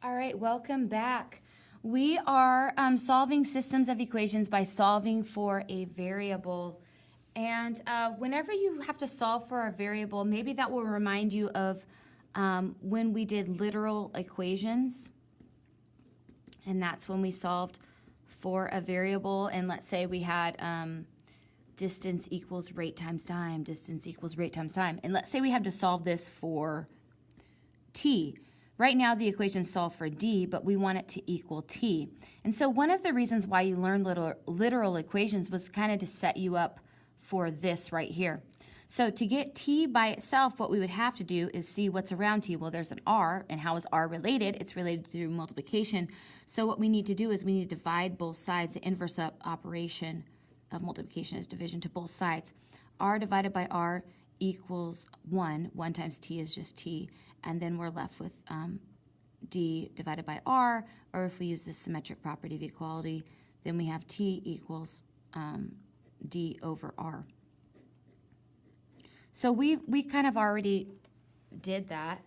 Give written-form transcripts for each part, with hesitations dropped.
All right, welcome back. We are solving systems of equations by solving for a variable. And whenever you have to solve for a variable, maybe that will remind you of when we did literal equations. And that's when we solved for a variable. And let's say we had distance equals rate times time, distance equals rate times time. And let's say we had to solve this for t. Right now, the equation solve for d, but we want it to equal t. And so one of the reasons why you learned literal equations was kind of to set you up for this right here. So to get t by itself, what we would have to do is see what's around t. Well, there's an r, and how is r related? It's related through multiplication. So what we need to do is we need to divide both sides. The inverse operation of multiplication is division to both sides. R divided by r equals 1. 1 times t is just t. And then we're left with d divided by r, or if we use the symmetric property of equality, then we have t equals d over r. So we kind of already did that,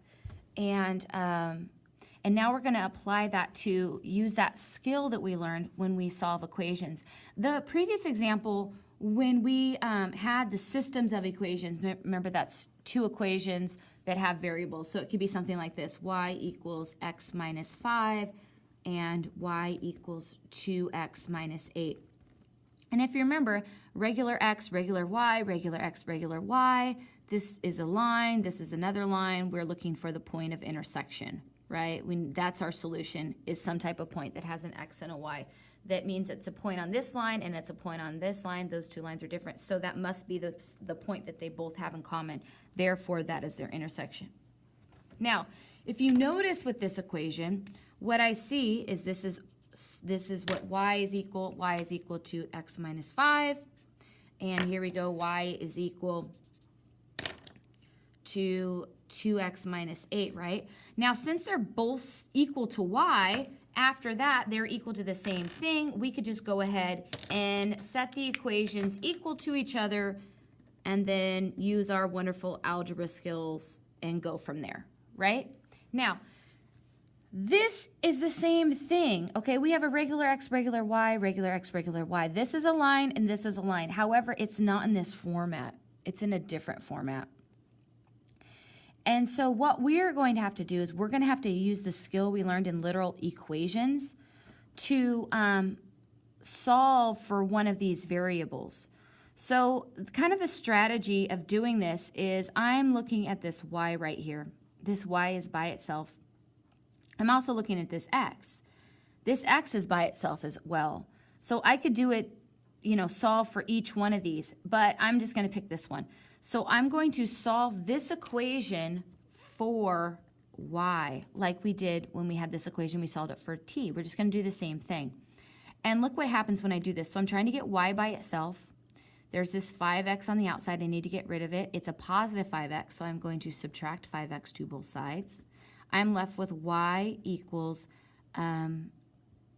and now we're going to apply that to use that skill that we learned when we solve equations. The previous example, when we had the systems of equations, remember that's two equations that have variables. So it could be something like this: y equals x minus 5 and y equals 2x minus 8. And if you remember, regular x, regular y, regular x, regular y, this is a line, this is another line. We're looking for the point of intersection, right? That's our solution, is some type of point that has an x and a y. That means it's a point on this line and it's a point on this line. Those two lines are different. So that must be the point that they both have in common. Therefore, that is their intersection. Now, if you notice with this equation, what I see is this is what y is equal to x minus 5. And here we go, y is equal to 2x minus 8, right? Now, since they're both equal to y, after that, they're equal to the same thing. We could just go ahead and set the equations equal to each other and then use our wonderful algebra skills and go from there, right? Now, this is the same thing, okay? We have a regular x, regular y, regular x, regular y. This is a line and this is a line. However, it's not in this format. It's in a different format. And so what we're going to have to do is we're going to have to use the skill we learned in literal equations to solve for one of these variables. So kind of the strategy of doing this is I'm looking at this y right here. This y is by itself. I'm also looking at this x. This x is by itself as well. So I could do it, solve for each one of these, but I'm just going to pick this one. So I'm going to solve this equation for y, like we did when we had this equation, we solved it for t. We're just going to do the same thing. And look what happens when I do this. So I'm trying to get y by itself. There's this 5x on the outside. I need to get rid of it. It's a positive 5x, so I'm going to subtract 5x to both sides. I'm left with y equals,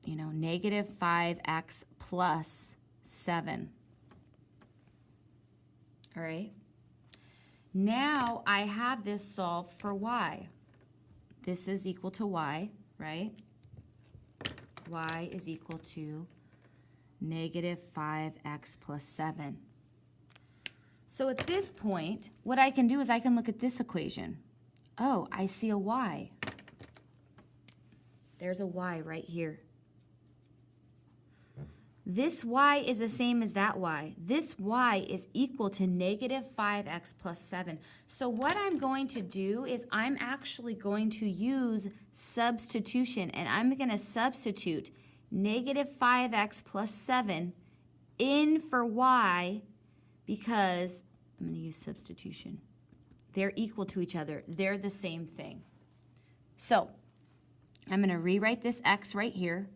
negative 5x plus 7. All right. Now I have this solved for y. This is equal to y, right? Y is equal to negative 5x plus 7. So at this point, what I can do is I can look at this equation. Oh, I see a y. There's a y right here. This y is the same as that y. This y is equal to negative 5x plus 7. So what I'm going to do is I'm actually going to use substitution, and I'm going to substitute negative 5x plus 7 in for y because I'm going to use substitution. They're equal to each other. They're the same thing. So I'm going to rewrite this x right here.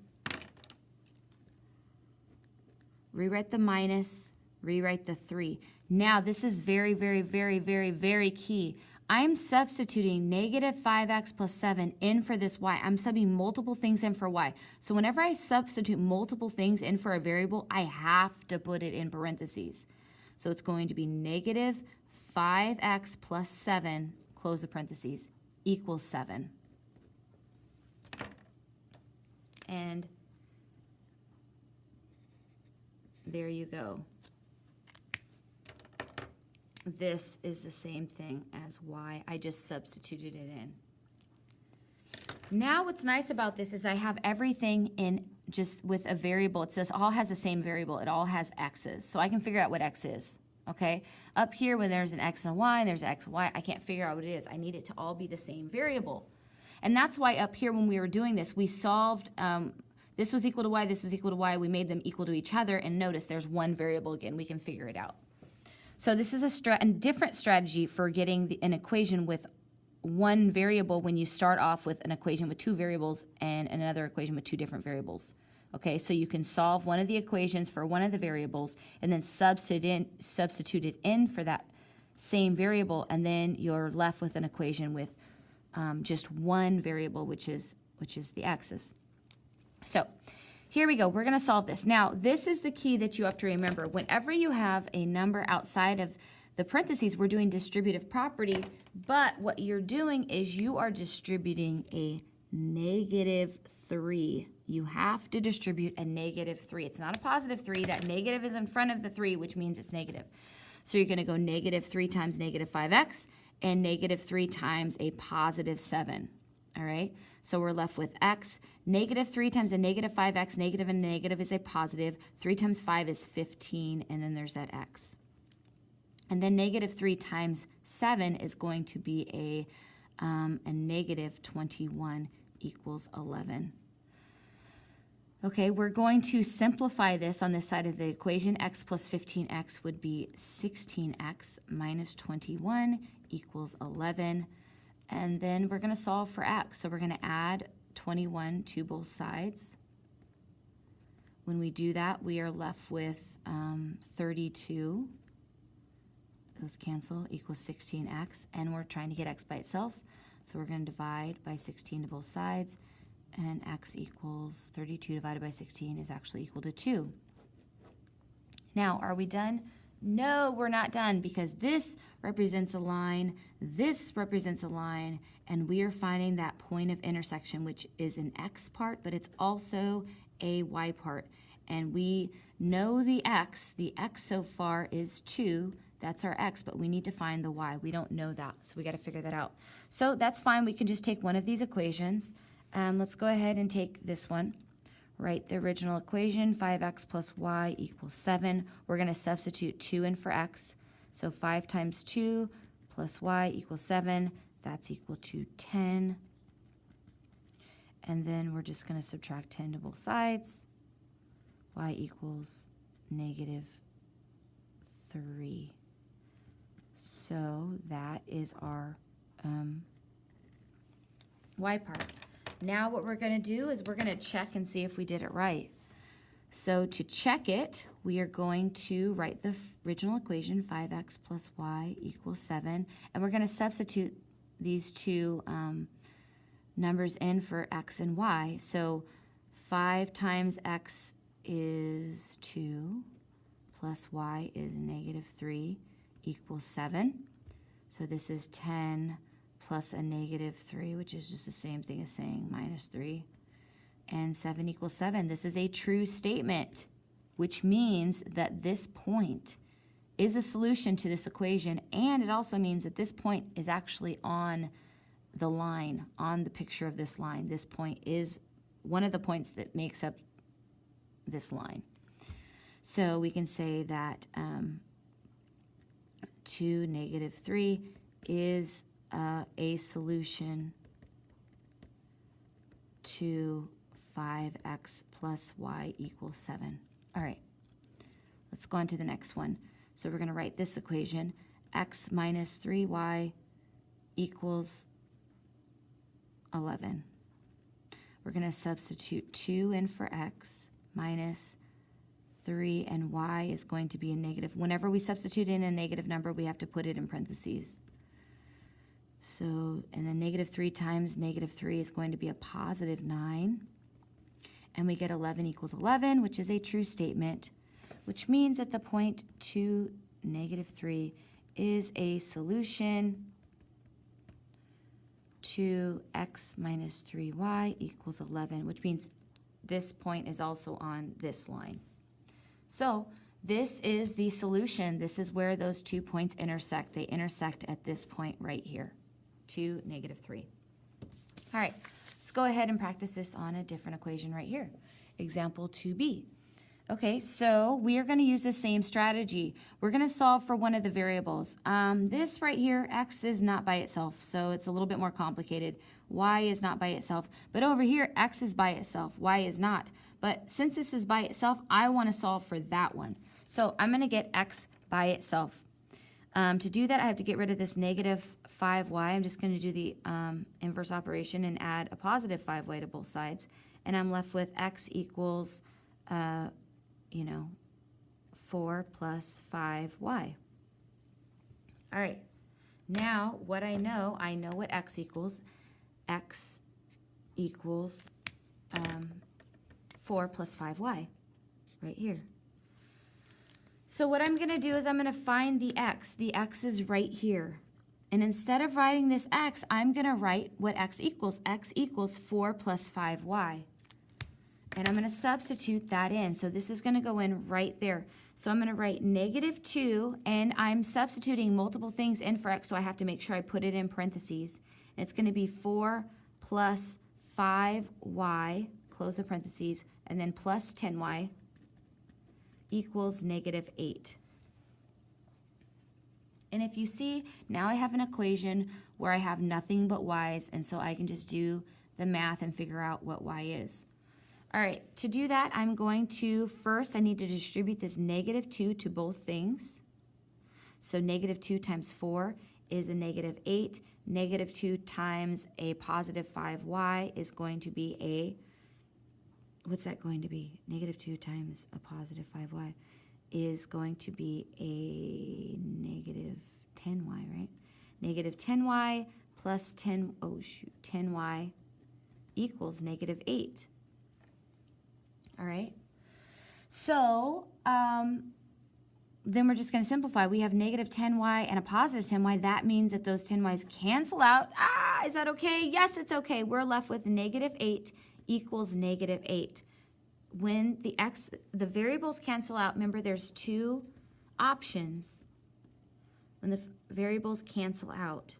Rewrite the minus, rewrite the 3. Now, this is very, very, very, very, very key. I'm substituting negative 5x plus 7 in for this y. I'm subbing multiple things in for y. So whenever I substitute multiple things in for a variable, I have to put it in parentheses. So it's going to be negative 5x plus 7, close the parentheses, equals 7. And there you go. This is the same thing as y. I just substituted it in. Now what's nice about this is I have everything in just with a variable. It says all has the same variable. It all has x's. So I can figure out what x is, okay? Up here when there's an x and a y and there's an x and y, I can't figure out what it is. I need it to all be the same variable. And that's why up here when we were doing this, we solved, this was equal to y, this was equal to y. We made them equal to each other, and notice there's one variable again. We can figure it out. So this is a different strategy for getting an equation with one variable when you start off with an equation with two variables and another equation with two different variables. Okay, so you can solve one of the equations for one of the variables and then substitute it in for that same variable, and then you're left with an equation with just one variable, which is the x's. So here we go. We're going to solve this. Now, this is the key that you have to remember. Whenever you have a number outside of the parentheses, we're doing distributive property, but what you're doing is you are distributing a -3. You have to distribute a -3. It's not a +3. That negative is in front of the 3, which means it's negative. So you're going to go -3 times -5x and -3 times a +7. All right, so we're left with x. -3 times a -5x, negative and negative is a positive. 3 times 5 is 15, and then there's that x. And then -3 times 7 is going to be a -21 equals 11. Okay, we're going to simplify this on this side of the equation. X plus 15x would be 16x minus 21 equals 11. And then we're going to solve for x. So we're going to add 21 to both sides. When we do that, we are left with 32. Those cancel, equals 16x. And we're trying to get x by itself. So we're going to divide by 16 to both sides. And x equals 32 divided by 16 is actually equal to 2. Now, are we done? No, we're not done, because this represents a line, this represents a line, and we are finding that point of intersection, which is an x part, but it's also a y part. And we know the x so far is 2, that's our x, but we need to find the y. We don't know that, so we got to figure that out. So that's fine, we can just take one of these equations. Let's go ahead and take this one. Write the original equation, 5x plus y equals 7. We're going to substitute 2 in for x. So 5 times 2 plus y equals 7. That's equal to 10. And then we're just going to subtract 10 to both sides. Y equals -3. So that is our y part. Now what we're going to do is we're going to check and see if we did it right. So to check it, we are going to write the original equation, 5x plus y equals 7, and we're going to substitute these two numbers in for x and y. So 5 times x is 2, plus y is -3 equals 7. So this is 10 plus a -3, which is just the same thing as saying -3. And 7 equals 7. This is a true statement, which means that this point is a solution to this equation, and it also means that this point is actually on the line, on the picture of this line. This point is one of the points that makes up this line. So we can say that 2, -3 is a solution to 5x plus y equals 7. All right, let's go on to the next one. So we're going to write this equation, x minus 3y equals 11. We're going to substitute 2 in for x minus 3, and y is going to be a negative. Whenever we substitute in a negative number, we have to put it in parentheses. So, and then -3 times -3 is going to be a +9. And we get 11 equals 11, which is a true statement, which means that the point 2, -3 is a solution to x minus 3y equals 11, which means this point is also on this line. So this is the solution. This is where those 2 points intersect. They intersect at this point right here, 2, -3. All right, let's go ahead and practice this on a different equation right here. Example 2b. Okay, so we are going to use the same strategy. We're going to solve for one of the variables. This right here, x is not by itself, so it's a little bit more complicated. Y is not by itself. But over here, x is by itself, y is not. But since this is by itself, I want to solve for that one. So I'm going to get x by itself. To do that, I have to get rid of this -5y. I'm just going to do the inverse operation and add a +5y to both sides. And I'm left with x equals, 4 plus 5y. All right. Now, what I know what x equals. X equals 4 plus 5y right here. So what I'm going to do is I'm going to find the x. The x is right here. And instead of writing this x, I'm going to write what x equals. X equals 4 plus 5y. And I'm going to substitute that in. So this is going to go in right there. So I'm going to write -2, and I'm substituting multiple things in for x, so I have to make sure I put it in parentheses. And it's going to be 4 plus 5y, close the parentheses, and then plus 10y equals -8. And if you see, now I have an equation where I have nothing but y's, and so I can just do the math and figure out what y is. All right, to do that, I'm going to, first I need to distribute this -2 to both things. So -2 times 4 is a -8. -2 times a +5y is going to be a, what's that going to be? -2 times a +5y is going to be a -10y, right? -10y plus 10y equals -8. All right, so then we're just going to simplify. We have -10y and a +10y. That means that those 10y's cancel out. Is that okay? Yes, it's okay. We're left with -8 equals -8. When the variables cancel out, remember there's two options. When the variables cancel out,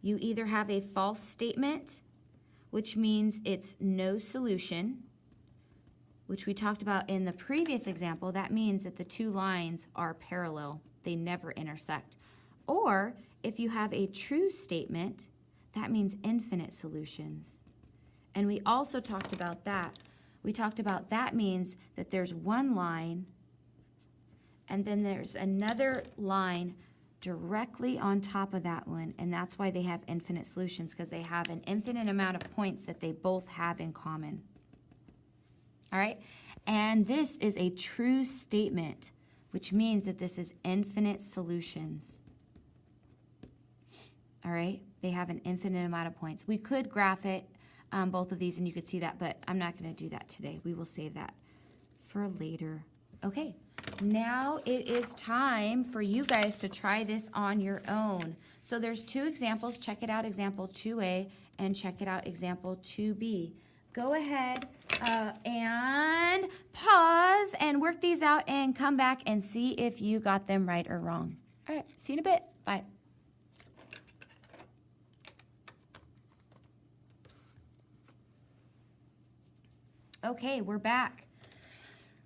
you either have a false statement, which means it's no solution, which we talked about in the previous example. That means that the two lines are parallel. They never intersect. Or if you have a true statement, that means infinite solutions. And we also talked about that. We talked about that means that there's one line and then there's another line directly on top of that one, and that's why they have infinite solutions, because they have an infinite amount of points that they both have in common. All right, and this is a true statement, which means that this is infinite solutions. All right, they have an infinite amount of points. We could graph it, both of these, and you could see that, but I'm not going to do that today. We will save that for later. Okay. Now it is time for you guys to try this on your own. So there's two examples. Check it out, example 2A, and check it out, example 2B. Go ahead and pause and work these out and come back and see if you got them right or wrong. All right, see you in a bit. Bye. Okay, we're back.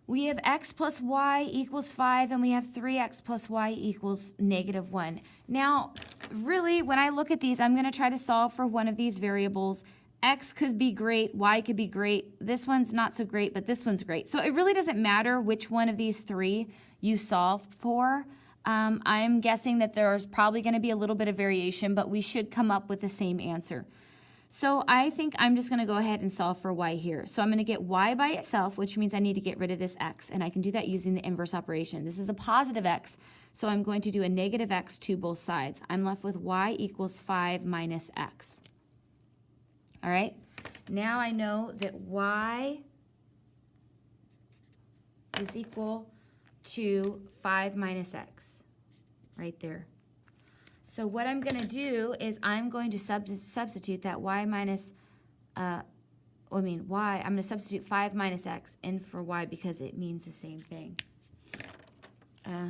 We have x plus y equals 5, and we have 3x plus y equals -1. Now, really, when I look at these, I'm going to try to solve for one of these variables. X could be great, y could be great. This one's not so great, but this one's great. So it really doesn't matter which one of these three you solve for. I'm guessing that there's probably going to be a little bit of variation, but we should come up with the same answer. So I think I'm just going to go ahead and solve for y here. So I'm going to get y by itself, which means I need to get rid of this x, and I can do that using the inverse operation. This is a positive x, so I'm going to do a -x to both sides. I'm left with y equals 5 minus x. All right? Now I know that y is equal to 5 minus x, right there. So what I'm going to do is I'm going to substitute that y minus y, I'm going to substitute 5 minus x in for y because it means the same thing.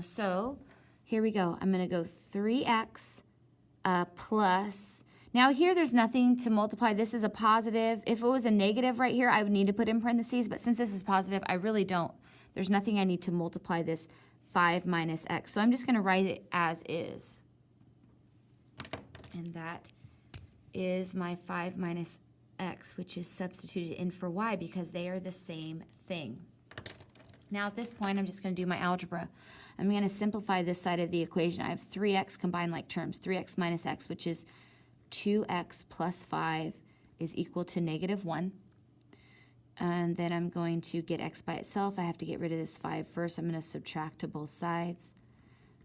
So here we go. I'm going to go 3x plus, now here there's nothing to multiply. This is a positive. If it was a negative right here, I would need to put in parentheses, but since this is positive, I really don't. There's nothing I need to multiply this 5 minus x. So I'm just going to write it as is. And that is my 5 minus x, which is substituted in for y because they are the same thing. Now at this point, I'm just going to do my algebra. I'm going to simplify this side of the equation. I have 3x combined like terms, 3x minus x, which is 2x plus 5 is equal to negative 1. And then I'm going to get x by itself. I have to get rid of this 5 first. I'm going to subtract to both sides.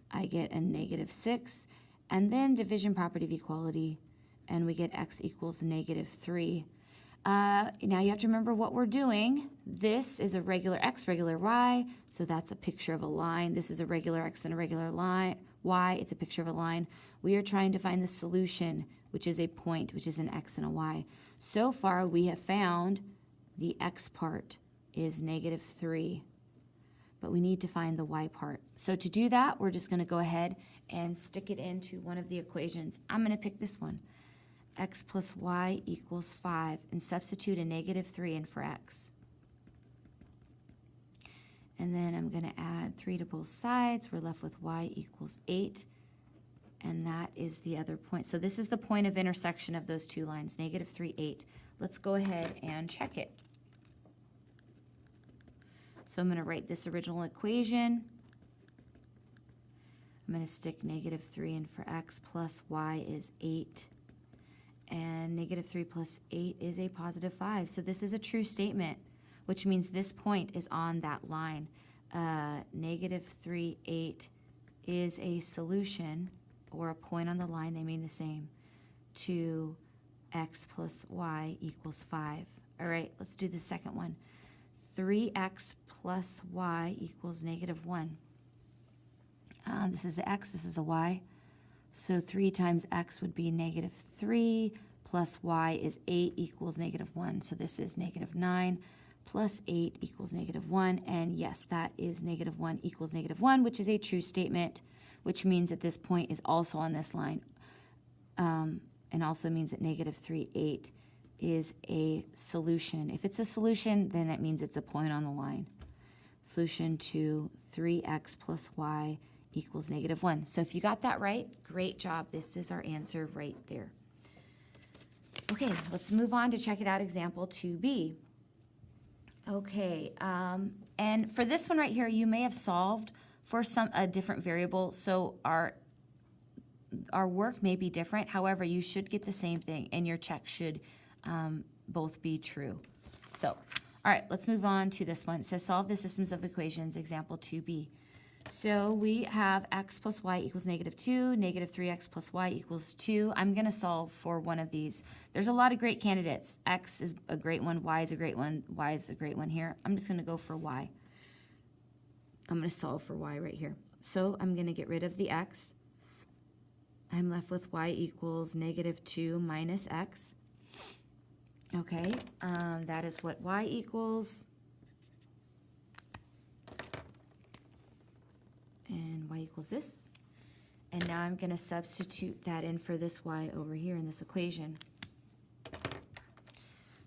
I get a negative 6. And then division property of equality, and we get x equals negative 3. Now you have to remember what we're doing. This is a regular x, regular y, so that's a picture of a line. This is a regular x and a regular line, y, it's a picture of a line. We are trying to find the solution, which is a point, which is an x and a y. So far, we have found the x part is negative 3, but we need to find the y part. So to do that, we're just going to go ahead and stick it into one of the equations. I'm going to pick this one. X plus y equals 5, and substitute a negative 3 in for x. And then I'm going to add 3 to both sides. We're left with y equals 8, and that is the other point. So this is the point of intersection of those two lines, negative 3, 8. Let's go ahead and check it. So I'm going to write this original equation. I'm going to stick negative 3 in for x plus y is 8. And negative 3 plus 8 is a positive 5. So this is a true statement, which means this point is on that line. Negative 3, 8 is a solution, or a point on the line, they mean the same, to x plus y equals 5. All right, let's do the second one. 3x plus y equals negative 1. This is the x, this is the y. So 3 times x would be negative 3, plus y is 8 equals negative 1. So this is negative 9 plus 8 equals negative 1. And yes, that is negative 1 equals negative 1, which is a true statement, which means that this point is also on this line. And also means that negative 3, 8 is a solution. If it's a solution, then that means it's a point on the line. Solution to 3x plus y equals negative 1. So if you got that right, great job. This is our answer right there. Okay, let's move on to check it out, example 2b. Okay, and for this one right here, you may have solved for a different variable, so our work may be different. However, you should get the same thing, and your check should both be true. So, all right, let's move on to this one. It says solve the systems of equations, example 2b. So we have x plus y equals negative 2, negative 3x plus y equals 2. I'm going to solve for one of these. There's a lot of great candidates. X is a great one, y is a great one, y is a great one here. I'm just going to go for y. I'm going to solve for y right here. So I'm going to get rid of the x. I'm left with y equals negative 2 minus x. Okay, that is what y equals. And y equals this. And now I'm going to substitute that in for this y over here in this equation.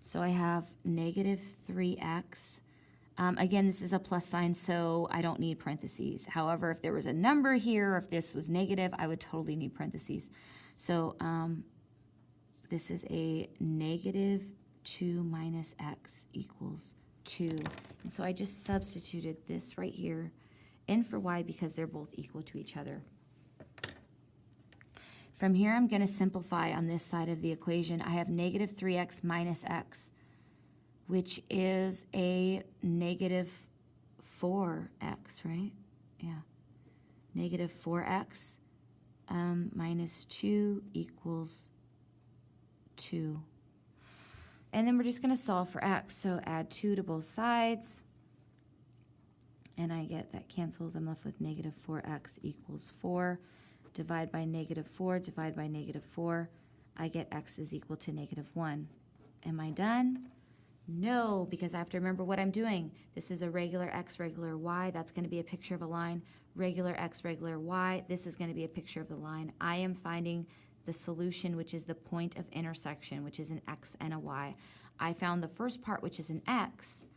So I have negative 3x. Again, this is a plus sign, so I don't need parentheses. However, if there was a number here, or if this was negative, I would totally need parentheses. So this is a negative 2 minus x equals 2. And so I just substituted this right here in for y because they're both equal to each other. From here, I'm going to simplify on this side of the equation. I have negative 3x minus x, which is a negative 4x, right? Yeah. Negative 4x minus 2 equals 2. And then we're just going to solve for x. So add 2 to both sides. And I get that cancels. I'm left with negative 4x equals 4. Divide by negative 4, divide by negative 4. I get x is equal to negative 1. Am I done? No, because I have to remember what I'm doing. This is a regular x, regular y. That's going to be a picture of a line. Regular x, regular y. This is going to be a picture of the line. I am finding the solution, which is the point of intersection, which is an x and a y. I found the first part, which is an x,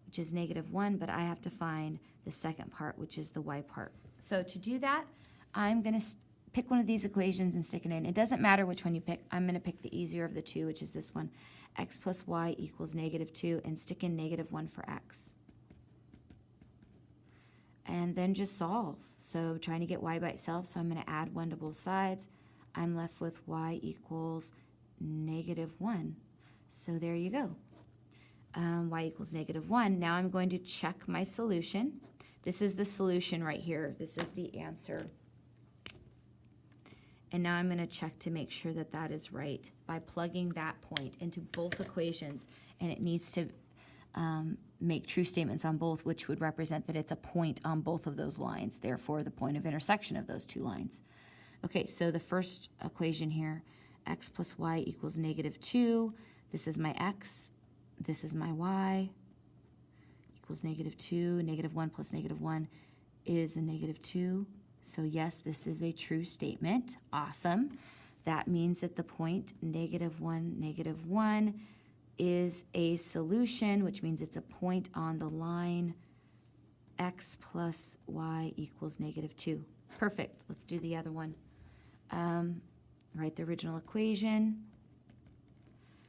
which is -1, but I have to find the second part, which is the y part. So to do that, I'm going to pick one of these equations and stick it in. It doesn't matter which one you pick. I'm going to pick the easier of the two, which is this one. X plus y equals -2, and stick in -1 for x. And then just solve. So trying to get y by itself, so I'm going to add 1 to both sides. I'm left with y equals -1. So there you go. Y equals -1. Now I'm going to check my solution. This is the solution right here. This is the answer. And now I'm going to check to make sure that that is right by plugging that point into both equations. And it needs to make true statements on both, which would represent that it's a point on both of those lines, therefore the point of intersection of those two lines. Okay, so the first equation here, x plus y equals -2. This is my x, this is my y, equals -2. -1 plus -1 is a -2. So yes, this is a true statement. Awesome. That means that the point -1, -1 is a solution, which means it's a point on the line x plus y equals -2. Perfect. Let's do the other one. Write the original equation.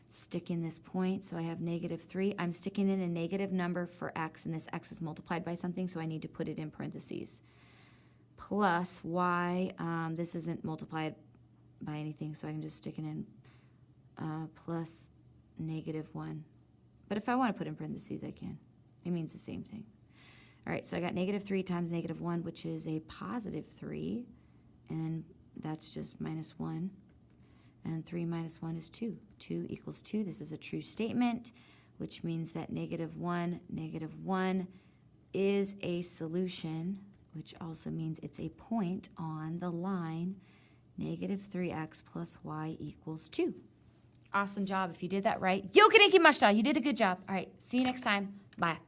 Stick in this point, so I have -3. I'm sticking in a negative number for x, and this x is multiplied by something, so I need to put it in parentheses. Plus y, this isn't multiplied by anything, so I can just stick it in plus -1. But if I want to put in parentheses, I can. It means the same thing. All right, so I got -3 times -1, which is a +3, and that's just -1. And 3 minus 1 is 2. 2 equals 2. This is a true statement, which means that -1, -1 is a solution, which also means it's a point on the line -3x plus y equals 2. Awesome job. If you did that right, yokiniki mashita. You did a good job. All right, see you next time. Bye.